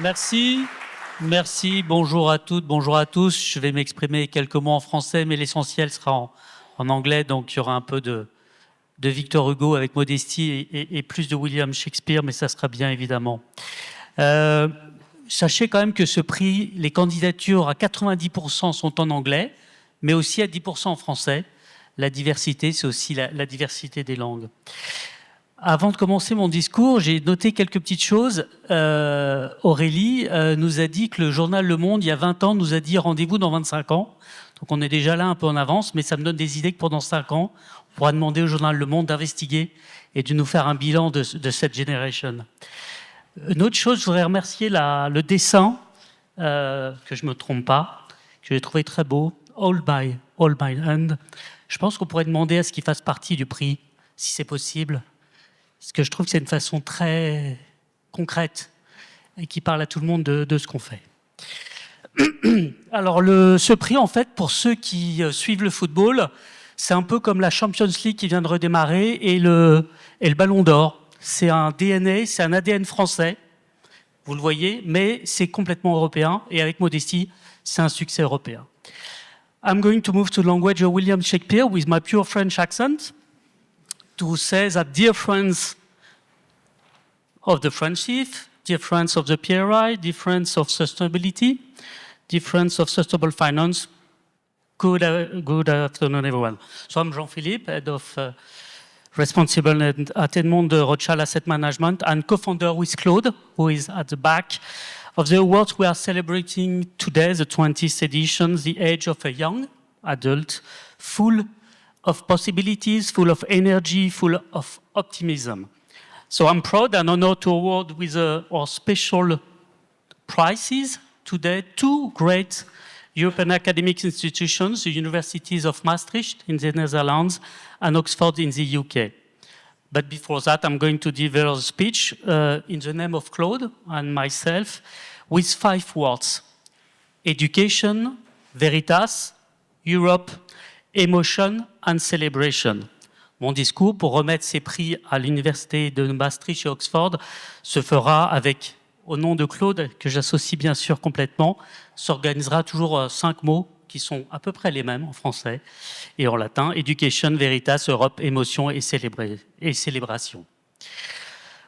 Merci. Merci. Bonjour à toutes, bonjour à tous. Je vais m'exprimer quelques mots en français, mais l'essentiel sera en anglais. Donc, il y aura un peu de Victor Hugo avec modestie et plus de William Shakespeare, mais ça sera bien évidemment. Sachez quand même que ce prix, les candidatures à 90% sont en anglais, mais aussi à 10% en français. La diversité, c'est aussi la diversité des langues. Avant de commencer mon discours, j'ai noté quelques petites choses. Aurélie nous a dit que le journal Le Monde, il y a 20 ans, nous a dit rendez-vous dans 25 ans. Donc on est déjà là un peu en avance, mais ça me donne des idées que pendant 5 ans, on pourra demander au journal Le Monde d'investiguer et de nous faire un bilan de cette génération. Une autre chose, je voudrais remercier le dessin, que je ne me trompe pas, que j'ai trouvé très beau, All by Hand. Je pense qu'on pourrait demander à ce qu'il fasse partie du prix, si c'est possible. Parce que je trouve que c'est une façon très concrète et qui parle à tout le monde de ce qu'on fait. Alors, ce prix, en fait, pour ceux qui suivent le football, c'est un peu comme la Champions League qui vient de redémarrer et le Ballon d'Or. C'est un DNA, c'est un ADN français, vous le voyez, mais c'est complètement européen et avec modestie, c'est un succès européen. I'm going to move to the language of William Shakespeare with my pure French accent to say that dear friends of the friendship, dear friends of the FIR-PRI, dear friends of sustainability, dear friends of sustainable finance, good afternoon everyone. So I'm Jean-Philippe, head of responsible at Edmond Rothschild Asset Management and co-founder with Claude, who is at the back of the awards we are celebrating today, the 20th edition, the age of a young adult, full of possibilities, full of energy, full of optimism. So I'm proud and honored to award with our special prizes today two great European academic institutions, the universities of Maastricht in the Netherlands and Oxford in the UK. But before that, I'm going to deliver a speech in the name of Claude and myself with 5 words: education, veritas, Europe, emotion and celebration. Mon discours pour remettre ces prix à l'université de Maastricht et Oxford se fera au nom de Claude, que j'associe bien sûr complètement, s'organisera toujours 5 mots qui sont à peu près les mêmes en français et en latin: education, veritas, Europe, émotion et célébration.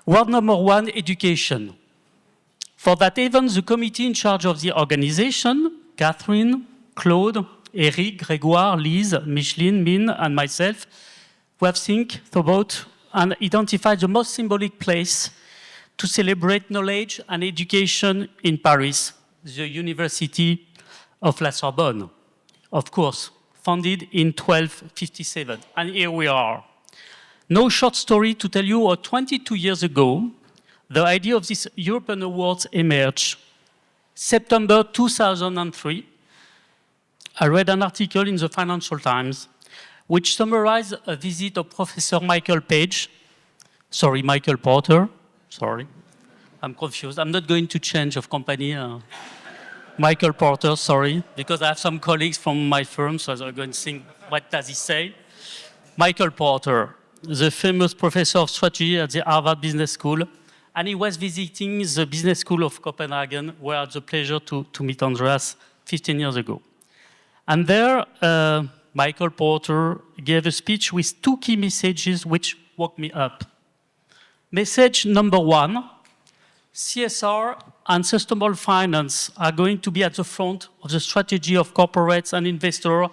Word number 1, education. For that even the committee in charge of the organization, Catherine, Claude, Eric, Grégoire, Lise, Micheline, Min and myself, we have think about and identified the most symbolic place to celebrate knowledge and education in Paris, the University of La Sorbonne, of course, founded in 1257. And here we are. No short story to tell you how 22 years ago, the idea of this European Awards emerged. September 2003, I read an article in the Financial Times which summarized a visit of Professor Michael Porter, sorry, I'm confused. I'm not going to change of company. Michael Porter, sorry, because I have some colleagues from my firm, so they're going to think, what does he say? Michael Porter, the famous professor of strategy at the Harvard Business School, and he was visiting the Business School of Copenhagen, where I had the pleasure to meet Andreas 15 years ago. And there, Michael Porter gave a speech with 2 key messages which woke me up. Message number 1, CSR and sustainable finance are going to be at the front of the strategy of corporates and investors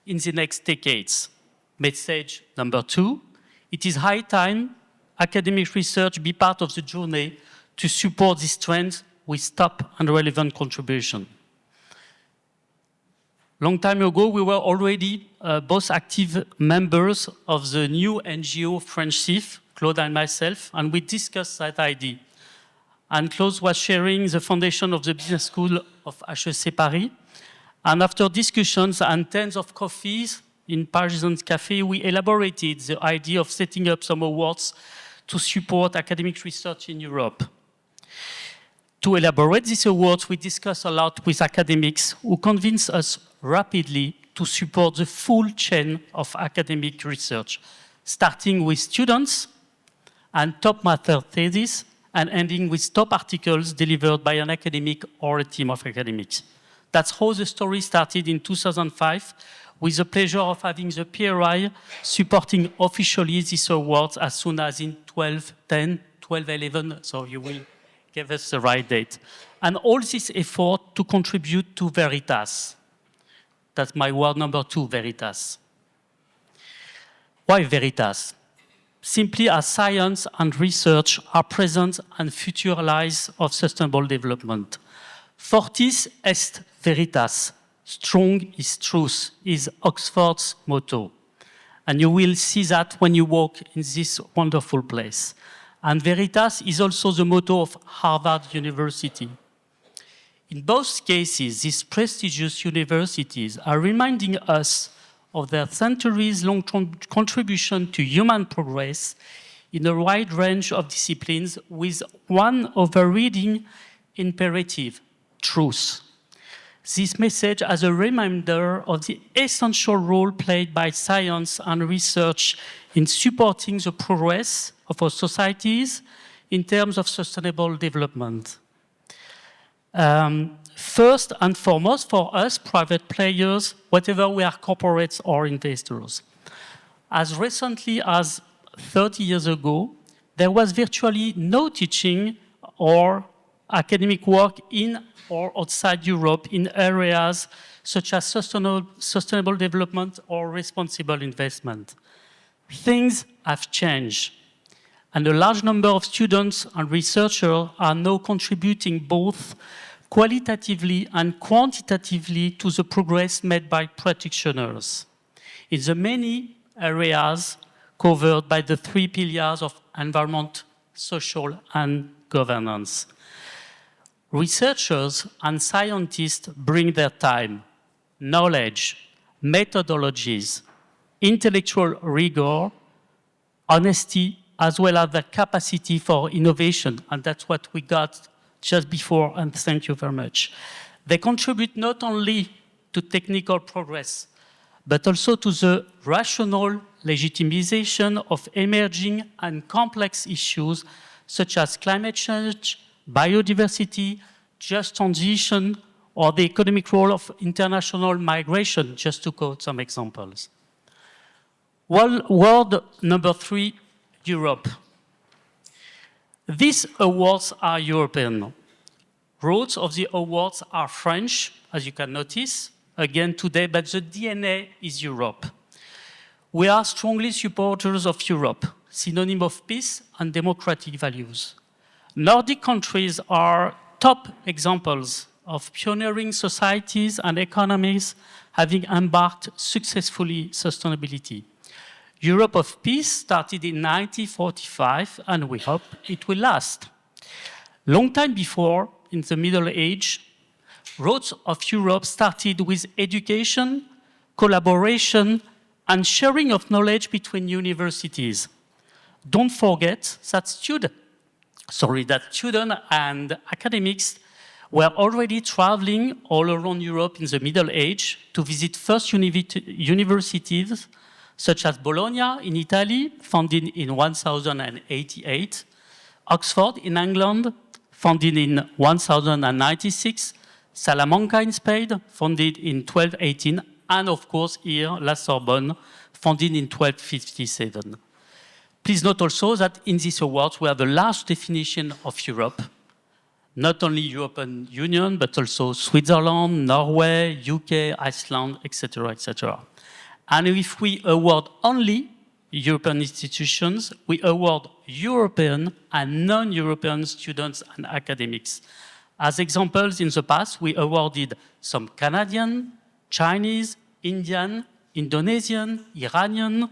in the next decades. Message number 2, it is high time academic research be part of the journey to support this trend with top and relevant contribution. Long time ago, we were already both active members of the new NGO French CIF, Claude and myself, and we discussed that idea. And Claude was sharing the foundation of the Business School of HEC Paris. And after discussions and tens of coffees in Parisian Café, we elaborated the idea of setting up some awards to support academic research in Europe. To elaborate these awards, we discussed a lot with academics who convinced us rapidly to support the full chain of academic research, starting with students and top master theses and ending with top articles delivered by an academic or a team of academics. That's how the story started in 2005, with the pleasure of having the PRI supporting officially these awards as soon as in 12/11, so you will give us the right date. And all this effort to contribute to Veritas. That's my word number 2, Veritas. Why Veritas? Simply as science and research are present and future lies of sustainable development. Fortis est veritas, strong is truth, is Oxford's motto. And you will see that when you walk in this wonderful place. And Veritas is also the motto of Harvard University. In both cases, these prestigious universities are reminding us of their centuries-long contribution to human progress in a wide range of disciplines with one overriding imperative: truth. This message as a reminder of the essential role played by science and research in supporting the progress of our societies in terms of sustainable development. First and foremost, for us, private players, whatever we are corporates or investors. As recently as 30 years ago, there was virtually no teaching or academic work in or outside Europe in areas such as sustainable development or responsible investment. Things have changed, and a large number of students and researchers are now contributing both qualitatively and quantitatively to the progress made by practitioners in the many areas covered by the 3 pillars of environment, social, and governance. Researchers and scientists bring their time, knowledge, methodologies, intellectual rigor, honesty, as well as the capacity for innovation, and that's what we got just before, and thank you very much. They contribute not only to technical progress, but also to the rational legitimization of emerging and complex issues such as climate change, biodiversity, just transition, or the economic role of international migration, just to quote some examples. Word number 3, Europe. These awards are European. Roads of the awards are French, as you can notice, again today, but the DNA is Europe. We are strongly supporters of Europe, synonym of peace and democratic values. Nordic countries are top examples of pioneering societies and economies having embarked successfully sustainability. Europe of Peace started in 1945, and we hope it will last. Long time before, in the Middle Age, Roads of Europe started with education, collaboration, and sharing of knowledge between universities. Don't forget that students and academics were already traveling all around Europe in the Middle Age to visit first universities such as Bologna in Italy, founded in 1088, Oxford in England, founded in 1096, Salamanca in Spain, founded in 1218, and of course here, La Sorbonne, founded in 1257. Please note also that in these awards we have the last definition of Europe, not only European Union, but also Switzerland, Norway, UK, Iceland, etc., etc. And if we award only European institutions, we award European and non-European students and academics. As examples, in the past, we awarded some Canadian, Chinese, Indian, Indonesian, Iranian,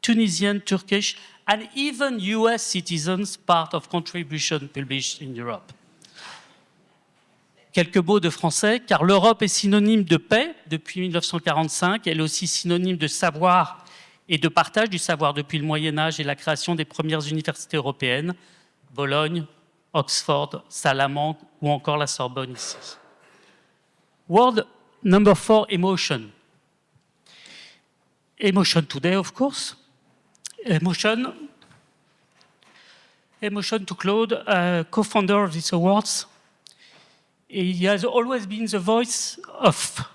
Tunisian, Turkish, and even US citizens, part of contribution published in Europe. Quelques mots de français, car l'Europe est synonyme de paix depuis 1945, elle est aussi synonyme de savoir et de partage du savoir depuis le Moyen-Âge et la création des premières universités européennes, Bologne, Oxford, Salamanque ou encore la Sorbonne ici. Word number 4, emotion. Emotion today, of course. Emotion. Emotion to Claude, co-founder of these awards. He has always been the voice of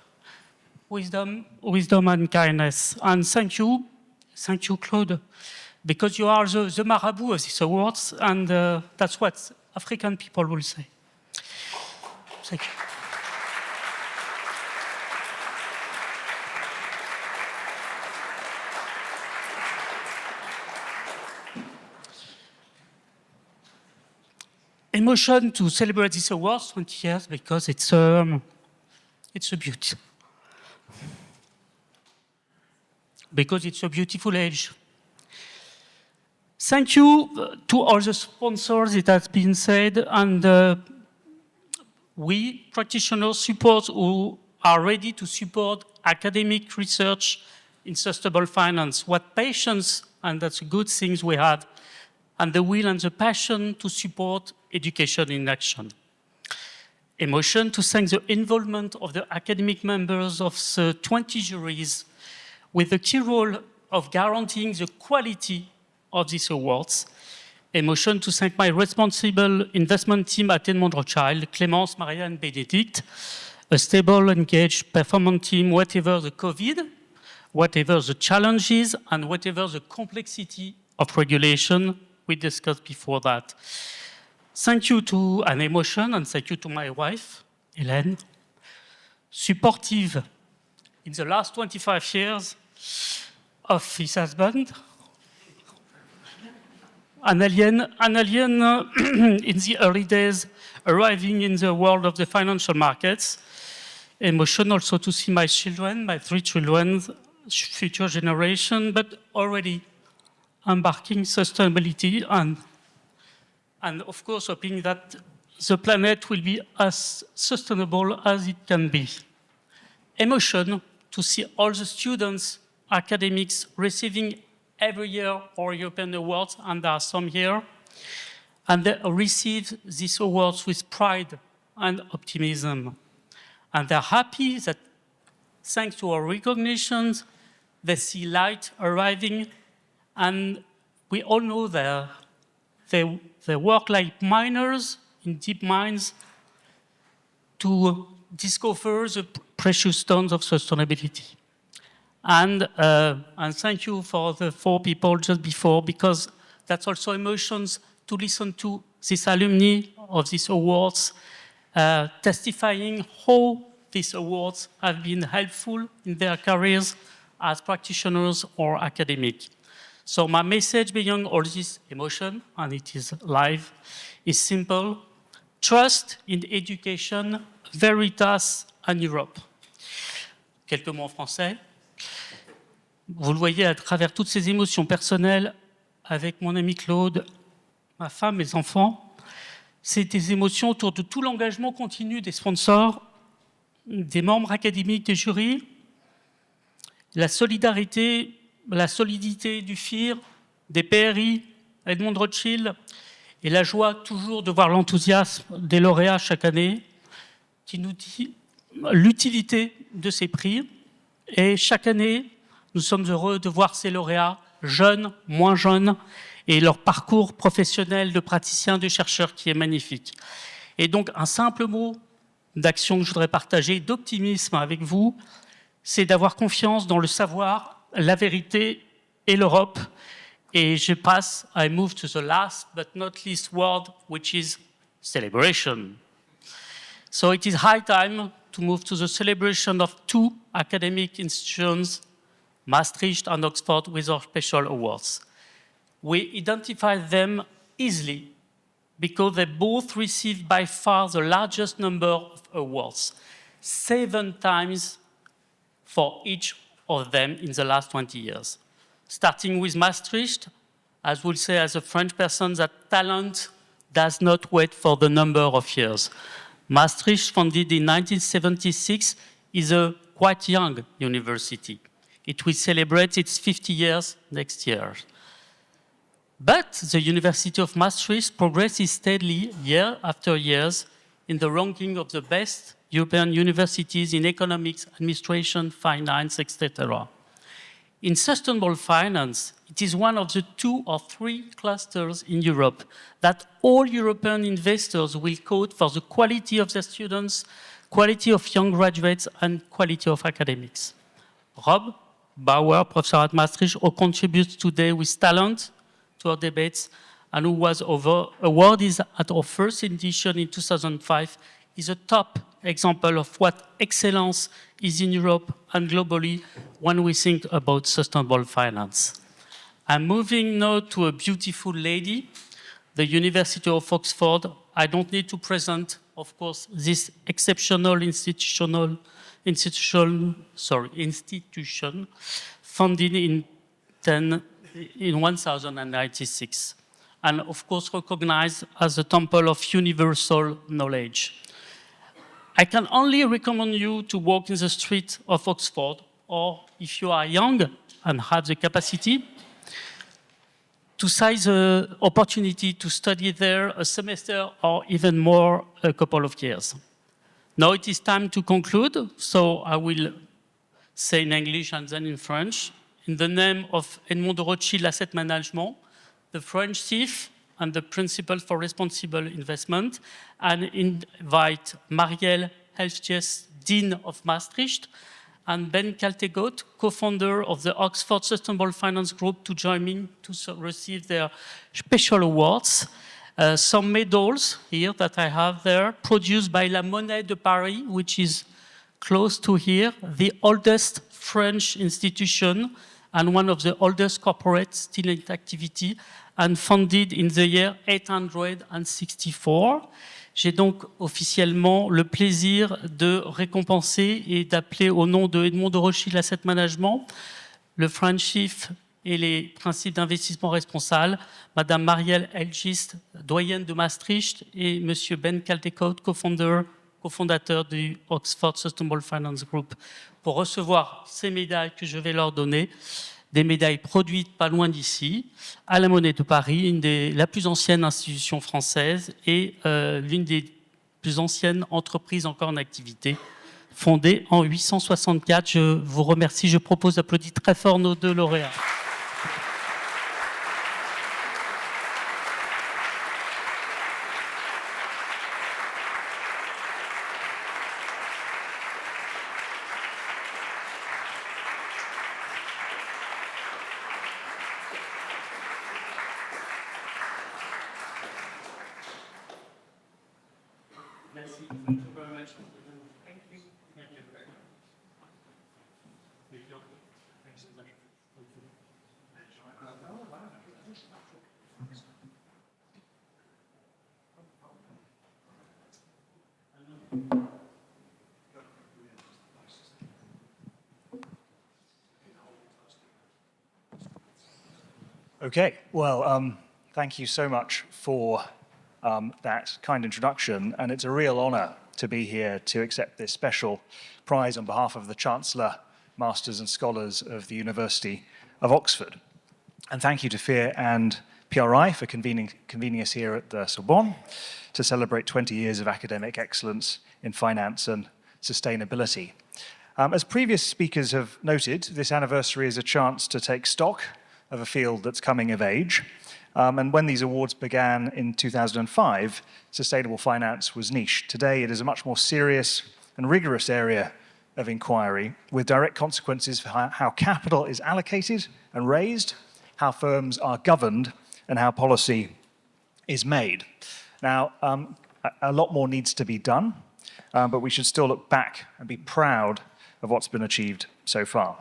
wisdom and kindness. And thank you, Claude, because you are the marabout of these awards, and that's what African people will say. Thank you. Emotion to celebrate this award, 20 years, because it's a beauty. Because it's a beautiful age. Thank you to all the sponsors, it has been said, and we practitioners support who are ready to support academic research in sustainable finance. What patience, and that's a good thing we have, and the will and the passion to support education in action. Emotion to thank the involvement of the academic members of the 20 juries with the key role of guaranteeing the quality of these awards. Emotion to thank my responsible investment team at Edmond Rothschild, Clémence, Mariëlle, and Bénédicte, a stable, engaged, performant team, whatever the COVID, whatever the challenges, and whatever the complexity of regulation we discussed before that. Thank you to an Emotion, and thank you to my wife, Hélène, supportive in the last 25 years of his husband, an alien in the early days, arriving in the world of the financial markets. Emotion also to see my children, my 3 children, future generation, but already embarking sustainability and of course hoping that the planet will be as sustainable as it can be. Emotion to see all the students, academics receiving every year our European awards, and there are some here, and they receive these awards with pride and optimism. And they're happy that thanks to our recognitions, they see light arriving, and we all know they work like miners in deep mines to discover the precious stones of sustainability. And thank you for the 4 people just before, because that's also emotions to listen to these alumni of these awards, testifying how these awards have been helpful in their careers as practitioners or academic. So my message beyond all this emotion, and it is live, is simple. Trust in education, Veritas and Europe. Quelques mots en français. Vous le voyez à travers toutes ces émotions personnelles, avec mon ami Claude, ma femme, mes enfants, c'est des émotions autour de tout l'engagement continu des sponsors, des membres académiques des jurys, la solidarité, la solidité du FIR, des PRI, Edmond Rothschild, et la joie toujours de voir l'enthousiasme des lauréats chaque année, qui nous dit l'utilité de ces prix. Et chaque année, nous sommes heureux de voir ces lauréats, jeunes, moins jeunes, et leur parcours professionnel de praticien, de chercheur qui est magnifique. Et donc, un simple mot d'action que je voudrais partager, d'optimisme avec vous, c'est d'avoir confiance dans le savoir, la vérité et l'Europe. Et je passe, I move to the last but not least word, which is celebration. So it is high time to move to the celebration of 2 academic institutions, Maastricht and Oxford, with our special awards. We identify them easily because they both received by far the largest number of awards, 7 times for each of them in the last 20 years. Starting with Maastricht, as we'll say as a French person, that talent does not wait for the number of years. Maastricht, founded in 1976, is a quite young university. It will celebrate its 50 years next year. But the University of Maastricht progresses steadily year after year in the ranking of the best European universities in economics, administration, finance, etc. In sustainable finance, it is one of the 2 or 3 clusters in Europe that all European investors will quote for the quality of their students, quality of young graduates, and quality of academics. Rob Bauer, professor at Maastricht, who contributes today with talent to our debates, and who was awarded at our first edition in 2005, is a top example of what excellence is in Europe and globally when we think about sustainable finance. I'm moving now to a beautiful lady, the University of Oxford. I don't need to present, of course, this exceptional institution founded in 1096, and of course recognized as a temple of universal knowledge. I can only recommend you to walk in the street of Oxford, or if you are young and have the capacity, to seize the opportunity to study there a semester or even more, a couple of years. Now it is time to conclude, so I will say in English and then in French. In the name of Edmond de Rothschild Asset Management, the French chief and the principal for responsible investment, and invite Mariëlle Heijltjes, Dean of Maastricht, and Ben Caldecott, co-founder of the Oxford Sustainable Finance Group, to join me to receive their special awards. Some medals here that I have there, produced by La Monnaie de Paris, which is close to here, the oldest French institution and one of the oldest corporates still in activity, and founded in the year 864. J'ai donc officiellement le plaisir de récompenser et d'appeler au nom de Edmond de Rothschild Asset Management, le French Chief et les principes d'investissement responsable, Madame Mariëlle Heijltjes, doyenne de Maastricht, et Monsieur Ben Caldecott, cofondateur du Oxford Sustainable Finance Group, pour recevoir ces médailles que je vais leur donner, des médailles produites pas loin d'ici, à la Monnaie de Paris, la plus ancienne institution française et l'une des plus anciennes entreprises encore en activité, fondée en 864. Je vous remercie, je propose d'applaudir très fort nos 2 lauréats. Merci. Thank you very much. Thank you. Thank you. Thank you. Thanks so much. Okay, well, thank you so much for that kind introduction, and it's a real honor to be here to accept this special prize on behalf of the Chancellor, Masters and Scholars of the University of Oxford. And thank you to FIR and PRI for convening us here at the Sorbonne to celebrate 20 years of academic excellence in finance and sustainability. As previous speakers have noted, this anniversary is a chance to take stock of a field that's coming of age. And when these awards began in 2005, sustainable finance was niche. Today, it is a much more serious and rigorous area of inquiry with direct consequences for how capital is allocated and raised, how firms are governed, and how policy is made. Now, a lot more needs to be done, but we should still look back and be proud of what's been achieved so far.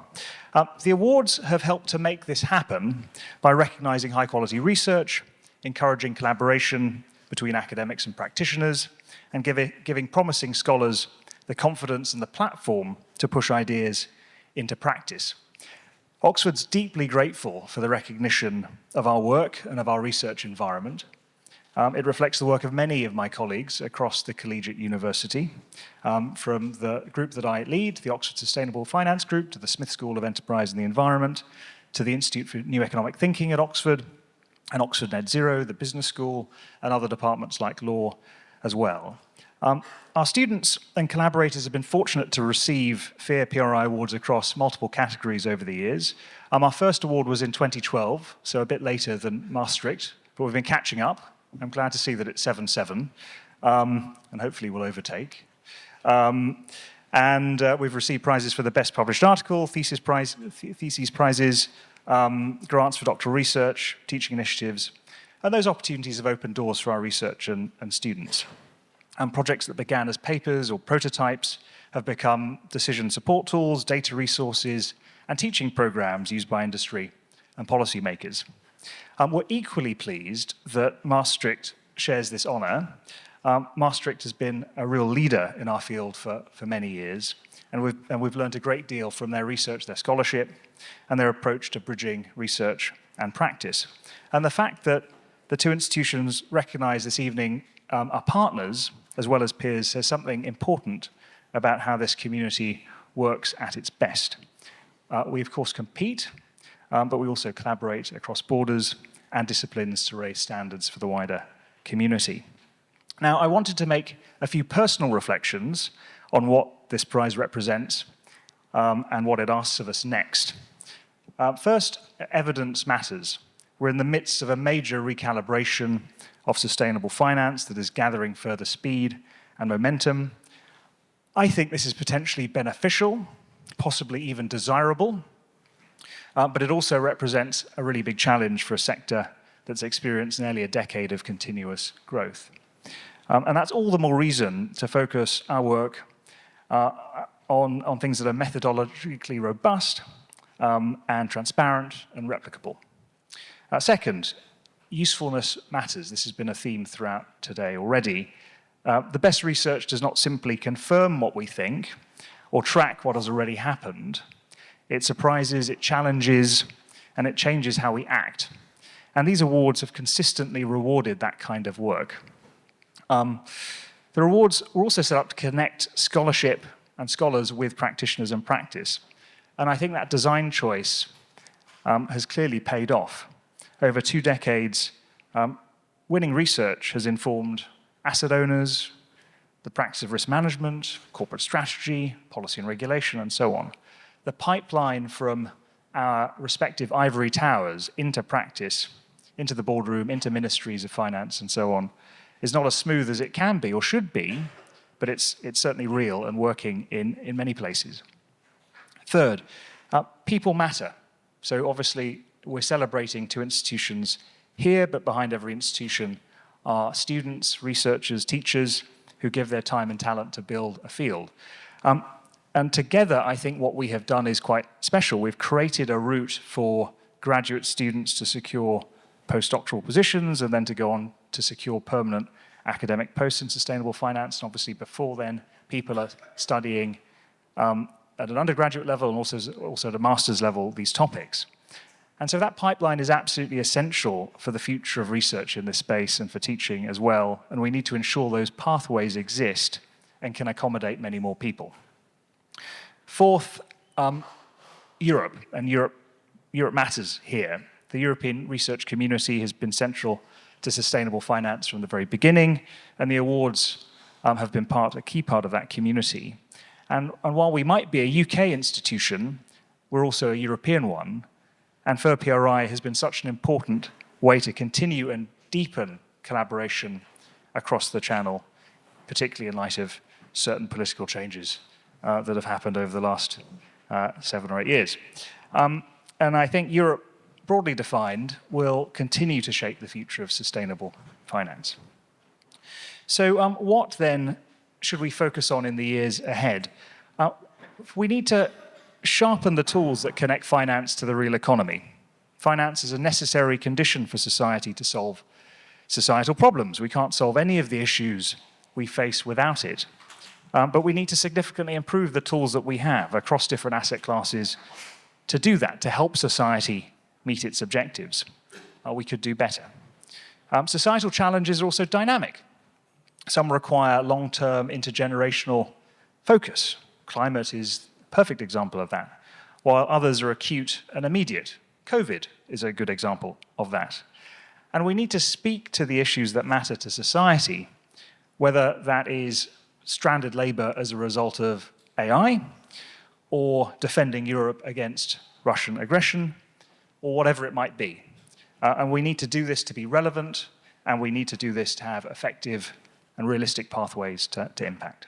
The awards have helped to make this happen by recognizing high-quality research, encouraging collaboration between academics and practitioners, and giving promising scholars the confidence and the platform to push ideas into practice. Oxford's deeply grateful for the recognition of our work and of our research environment. It reflects the work of many of my colleagues across the collegiate university, from the group that I lead, the Oxford Sustainable Finance Group, to the Smith School of Enterprise and the Environment, to the Institute for New Economic Thinking at Oxford, and Oxford Net Zero, the Business School, and other departments like law as well. Our students and collaborators have been fortunate to receive FIR-PRI awards across multiple categories over the years. Our first award was in 2012, so a bit later than Maastricht, but we've been catching up. I'm glad to see that it's 7-7, and hopefully we'll overtake. We've received prizes for the best published article, theses prizes, grants for doctoral research, teaching initiatives, and those opportunities have opened doors for our research and students. And projects that began as papers or prototypes have become decision support tools, data resources, and teaching programs used by industry and policymakers. We're equally pleased that Maastricht shares this honor. Maastricht has been a real leader in our field for many years, and we've learned a great deal from their research, their scholarship, and their approach to bridging research and practice. And the fact that the two institutions recognize this evening are partners as well as peers says something important about how this community works at its best. We, of course, compete, but we also collaborate across borders and disciplines to raise standards for the wider community. Now, I wanted to make a few personal reflections on what this prize represents and what it asks of us next. First, evidence matters. We're in the midst of a major recalibration of sustainable finance that is gathering further speed and momentum. I think this is potentially beneficial, possibly even desirable, but it also represents a really big challenge for a sector that's experienced nearly a decade of continuous growth. And that's all the more reason to focus our work on things that are methodologically robust and transparent and replicable. Second, usefulness matters. This has been a theme throughout today already. The best research does not simply confirm what we think or track what has already happened. It surprises, it challenges, and it changes how we act. And these awards have consistently rewarded that kind of work. The awards were also set up to connect scholarship and scholars with practitioners and practice. And I think that design choice has clearly paid off. Over 2 decades, winning research has informed asset owners, the practice of risk management, corporate strategy, policy and regulation, and so on. The pipeline from our respective ivory towers into practice, into the boardroom, into ministries of finance, and so on, is not as smooth as it can be or should be, but it's certainly real and working in many places. Third, people matter. So obviously, we're celebrating 2 institutions here, but behind every institution are students, researchers, teachers who give their time and talent to build a field. And together, I think what we have done is quite special. We've created a route for graduate students to secure postdoctoral positions and then to go on to secure permanent academic posts in sustainable finance. And obviously, before then, people are studying at an undergraduate level and also at a master's level these topics. And so that pipeline is absolutely essential for the future of research in this space and for teaching as well. And we need to ensure those pathways exist and can accommodate many more people. Fourth, Europe. And Europe matters here. The European research community has been central to sustainable finance from the very beginning, and the awards have been a key part of that community. And while we might be a UK institution, we're also a European one. And FIR-PRI has been such an important way to continue and deepen collaboration across the channel, particularly in light of certain political changes that have happened over the last 7 or 8 years. And I think Europe, broadly defined, will continue to shape the future of sustainable finance. So what then should we focus on in the years ahead? We need to sharpen the tools that connect finance to the real economy. Finance is a necessary condition for society to solve societal problems. We can't solve any of the issues we face without it. But we need to significantly improve the tools that we have across different asset classes to do that, to help society meet its objectives. We could do better. Societal challenges are also dynamic. Some require long-term intergenerational focus. Climate is a perfect example of that, while others are acute and immediate. COVID is a good example of that. And we need to speak to the issues that matter to society whether that is stranded labor as a result of AI, or defending Europe against Russian aggression, or whatever it might be. And we need to do this to be relevant, and we need to do this to have effective and realistic pathways to impact.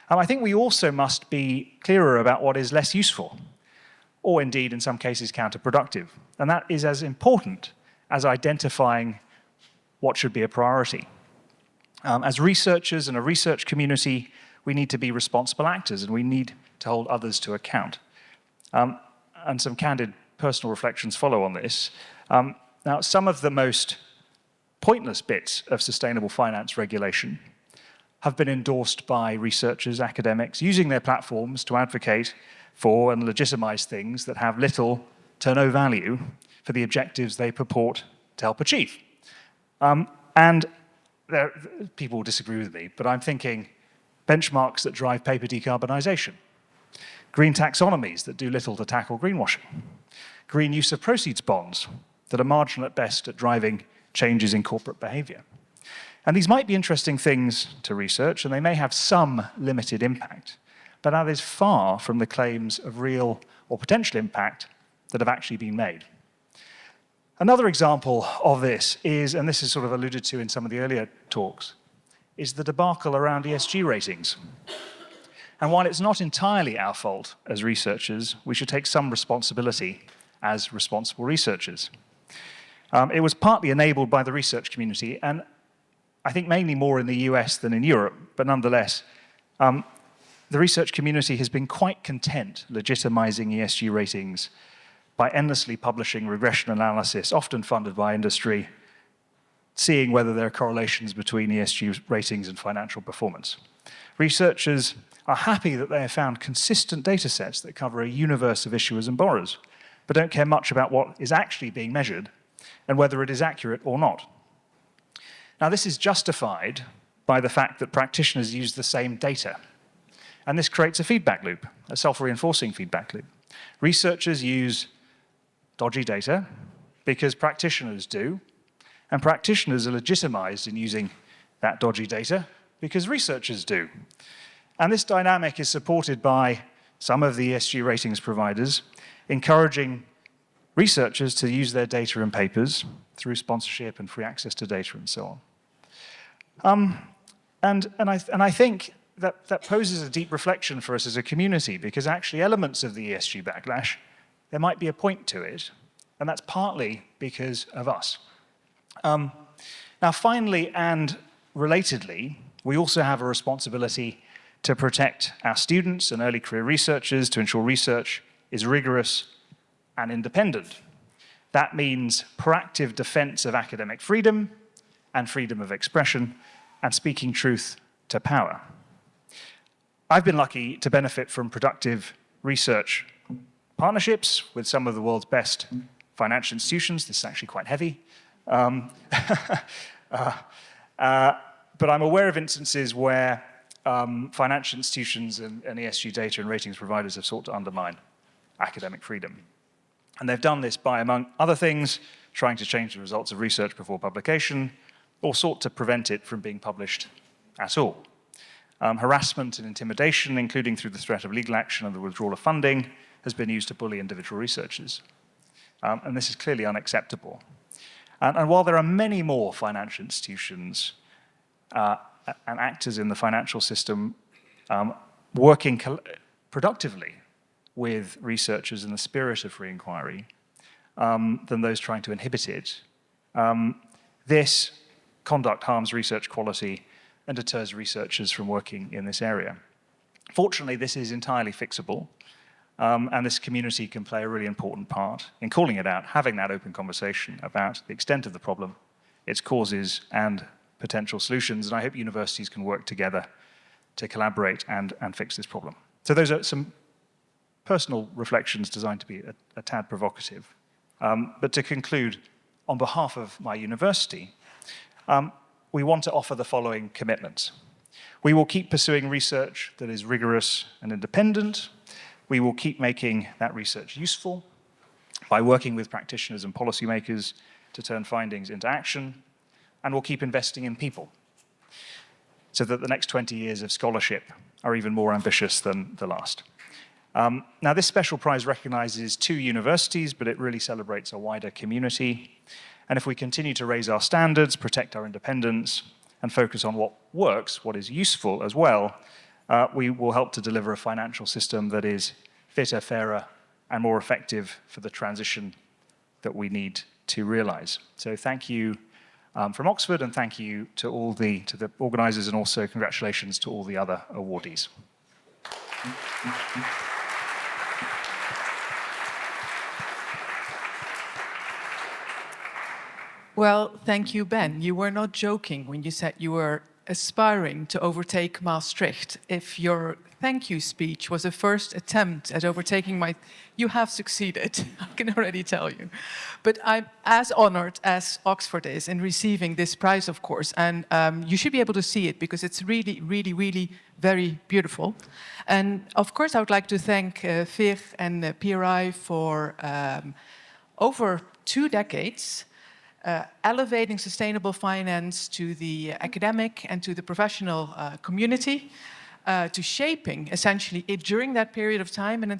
I think we also must be clearer about what is less useful, or indeed, in some cases, counterproductive. And that is as important as identifying what should be a priority. As researchers and a research community, we need to be responsible actors, and we need to hold others to account. And some candid personal reflections follow on this. Now, some of the most pointless bits of sustainable finance regulation have been endorsed by researchers, academics, using their platforms to advocate for and legitimize things that have little to no value for the objectives they purport to help achieve. And people disagree with me, but I'm thinking benchmarks that drive paper decarbonization, green taxonomies that do little to tackle greenwashing, green use of proceeds bonds that are marginal at best at driving changes in corporate behavior. And these might be interesting things to research, and they may have some limited impact, but that is far from the claims of real or potential impact that have actually been made. Another example of this is, and this is sort of alluded to in some of the earlier talks, is the debacle around ESG ratings. And while it's not entirely our fault as researchers, we should take some responsibility as responsible researchers. It was partly enabled by the research community, and I think mainly more in the US than in Europe, but nonetheless, the research community has been quite content legitimizing ESG ratings by endlessly publishing regression analysis, often funded by industry, seeing whether there are correlations between ESG ratings and financial performance. Researchers are happy that they have found consistent data sets that cover a universe of issuers and borrowers, but don't care much about what is actually being measured and whether it is accurate or not. Now, this is justified by the fact that practitioners use the same data. And this creates a feedback loop, a self-reinforcing feedback loop. Researchers use dodgy data because practitioners do, and practitioners are legitimized in using that dodgy data because researchers do. And this dynamic is supported by some of the ESG ratings providers encouraging researchers to use their data in papers through sponsorship and free access to data and so on. And I think that poses a deep reflection for us as a community, because actually elements of the ESG backlash, there might be a point to it, and that's partly because of us. Now, finally and relatedly, we also have a responsibility to protect our students and early career researchers, to ensure research is rigorous and independent. That means proactive defense of academic freedom and freedom of expression, and speaking truth to power. I've been lucky to benefit from productive research partnerships with some of the world's best financial institutions. This is actually quite heavy. But I'm aware of instances where financial institutions and ESG data and ratings providers have sought to undermine academic freedom. And they've done this by, among other things, trying to change the results of research before publication, or sought to prevent it from being published at all. Harassment and intimidation, including through the threat of legal action and the withdrawal of funding, has been used to bully individual researchers. And this is clearly unacceptable. And while there are many more financial institutions and actors in the financial system working productively with researchers in the spirit of free inquiry than those trying to inhibit it, this conduct harms research quality and deters researchers from working in this area. Fortunately, this is entirely fixable, and this community can play a really important part in calling it out, having that open conversation about the extent of the problem, its causes, and potential solutions. And I hope universities can work together to collaborate and fix this problem. So those are some personal reflections designed to be a tad provocative. But to conclude, on behalf of my university, we want to offer the following commitments. We will keep pursuing research that is rigorous and independent. We will keep making that research useful by working with practitioners and policymakers to turn findings into action, and we'll keep investing in people. so that the next 20 years of scholarship are even more ambitious than the last. Now, this special prize recognizes 2 universities, but it really celebrates a wider community. And if we continue to raise our standards, protect our independence, and focus on what works, what is useful as well, we will help to deliver a financial system that is fitter, fairer, and more effective for the transition that we need to realize. So thank you from Oxford, and thank you to the organizers, and also congratulations to all the other awardees. Well, thank you, Ben. You were not joking when you said you were aspiring to overtake Maastricht. If your thank you speech was a first attempt at overtaking you have succeeded, I can already tell you. But I'm as honored as Oxford is in receiving this prize, of course, and you should be able to see it because it's really, really, really very beautiful. And of course, I would like to thank FIR and PRI for over 2 decades elevating sustainable finance to the academic and to the professional community, to shaping, essentially, during that period of time, an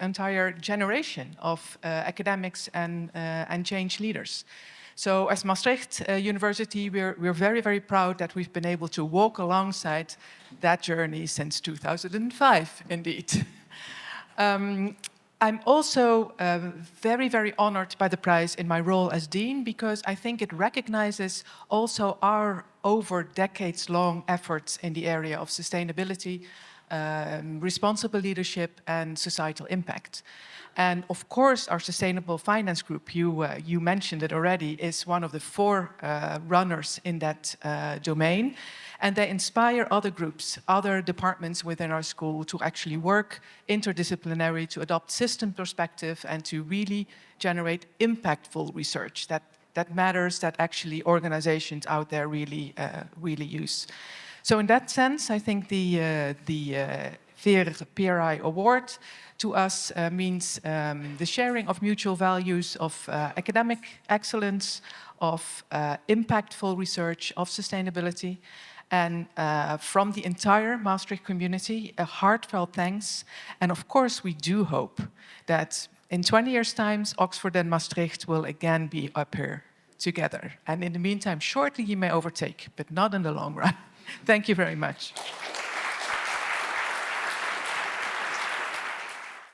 entire generation of academics and change leaders. So as Maastricht University, we're very, very proud that we've been able to walk alongside that journey since 2005, indeed. I'm also very, very honored by the prize in my role as Dean, because I think it recognizes also our over decades-long efforts in the area of sustainability, responsible leadership, and societal impact. And of course, our Sustainable Finance Group, you mentioned it already, is one of the 4 runners in that domain. And they inspire other groups, other departments within our school to actually work interdisciplinary, to adopt system perspective, and to really generate impactful research that matters, that actually organizations out there really use. So in that sense, I think the FIR-PRI Award to us means the sharing of mutual values of academic excellence, of impactful research, of sustainability. And from the entire Maastricht community, a heartfelt thanks. And of course, we do hope that in 20 years' time, Oxford and Maastricht will again be up here together. And in the meantime, shortly you may overtake, but not in the long run. Thank you very much.